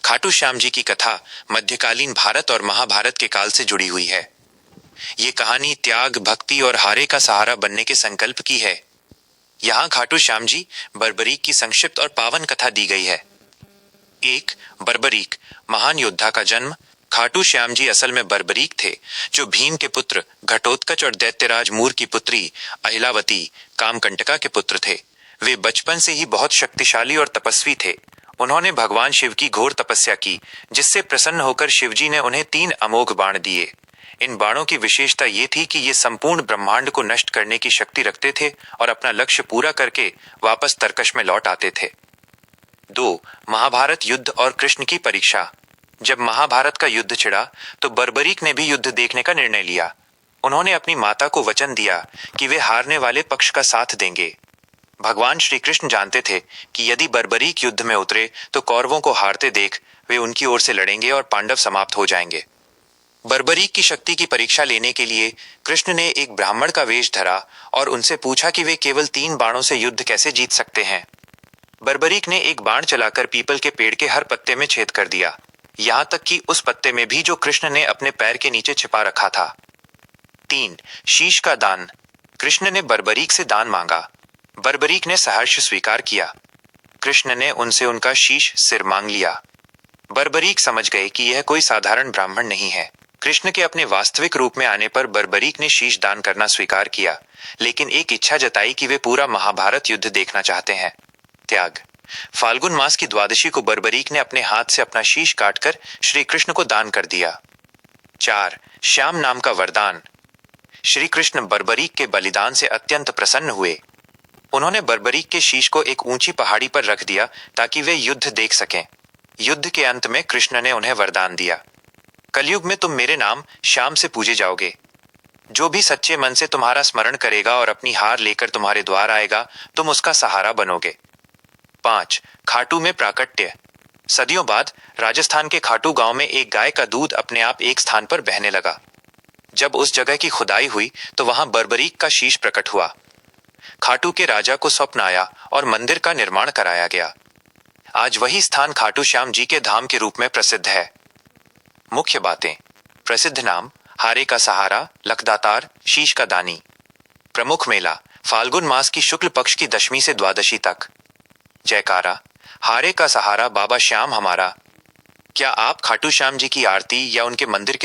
खाटू श्याम जी की कथा मध्यकालीन भारत और महाभारत के काल से जुड़ी हुई है। ये कहानी त्याग, भक्ति और हारे का सहारा बनने के संकल्प की है। यहाँ खाटू श्याम जी बर्बरीक की संक्षिप्त और पावन कथा दी गई है। 1. बर्बरीक, महान योद्धा का जन्म। खाटू श्याम जी असल में बर्बरीक थे, जो भीम के पुत्र घटोत्कच और दैत्यराज मूर की पुत्री अहिलावती कामकंटका के पुत्र थे। वे बचपन से ही बहुत शक्तिशाली और तपस्वी थे। उन्होंने भगवान शिव की घोर तपस्या की, जिससे प्रसन्न होकर शिवजी ने उन्हें 3 अमोघ बाण दिए। इन बाणों की विशेषता ये थी कि ये संपूर्ण ब्रह्मांड को नष्ट करने की शक्ति रखते थे और अपना लक्ष्य पूरा करके वापस तरकश में लौट आते थे। 2. महाभारत युद्ध और कृष्ण की परीक्षा। जब महाभारत का युद्ध छिड़ा तो बर्बरीक ने भी युद्ध देखने का निर्णय लिया। उन्होंने अपनी माता को वचन दिया कि वे हारने वाले पक्ष का साथ देंगे। भगवान श्री कृष्ण जानते थे कि यदि बर्बरीक युद्ध में उतरे तो कौरवों को हारते देख वे उनकी ओर से लड़ेंगे और पांडव समाप्त हो जाएंगे। बर्बरीक की शक्ति की परीक्षा लेने के लिए कृष्ण ने एक ब्राह्मण का वेश धरा और उनसे पूछा कि वे केवल 3 बाणों से युद्ध कैसे जीत सकते हैं। बर्बरीक ने एक बाण चलाकर पीपल के पेड़ के हर पत्ते में छेद कर दिया, यहां तक कि उस पत्ते में भी जो कृष्ण ने अपने पैर के नीचे छिपा रखा था। 3. शीश का दान। कृष्ण ने बर्बरीक से दान मांगा। बर्बरीक ने सहर्ष स्वीकार किया। कृष्ण ने उनसे उनका शीश सिर मांग लिया। बर्बरीक समझ गए कि यह कोई साधारण ब्राह्मण नहीं है। कृष्ण के अपने वास्तविक रूप में आने पर बर्बरीक ने शीश दान करना स्वीकार किया, लेकिन एक इच्छा जताई कि वे पूरा महाभारत युद्ध देखना चाहते हैं। त्याग। फाल्गुन मास की द्वादशी को बर्बरीक ने अपने हाथ से अपना शीश काटकर श्री कृष्ण को दान कर दिया। 4. श्याम नाम का वरदान। श्री कृष्ण बर्बरीक के बलिदान से अत्यंत प्रसन्न हुए। उन्होंने बर्बरीक के शीश को एक ऊंची पहाड़ी पर रख दिया ताकि वे युद्ध देख सकें। युद्ध के अंत में कृष्ण ने उन्हें वरदान दिया, कलयुग में तुम मेरे नाम श्याम से पूजे जाओगे। जो भी सच्चे मन से तुम्हारा स्मरण करेगा और अपनी हार लेकर तुम्हारे द्वार आएगा, तुम उसका सहारा बनोगे। 5. खाटू में प्राकट्य। सदियों बाद राजस्थान के खाटू गांव में एक गाय का दूध अपने आप एक स्थान पर बहने लगा। जब उस जगह की खुदाई हुई तो वहां बर्बरीक का शीश प्रकट हुआ। खाटू के राजा को स्वप्न आया और मंदिर का निर्माण कराया गया। आज वही स्थान खाटू श्याम जी के धाम के रूप में प्रसिद्ध है। मुख्य बातें। प्रसिद्ध नाम हारे का सहारा, लखदातार, शीश का दानी। प्रमुख मेला फाल्गुन मास की शुक्ल पक्ष की दशमी से द्वादशी तक। जयकारा, हारे का सहारा बाबा श्याम हमारा। क्या आप खाटू श्याम जी की आरती या उनके मंदिर के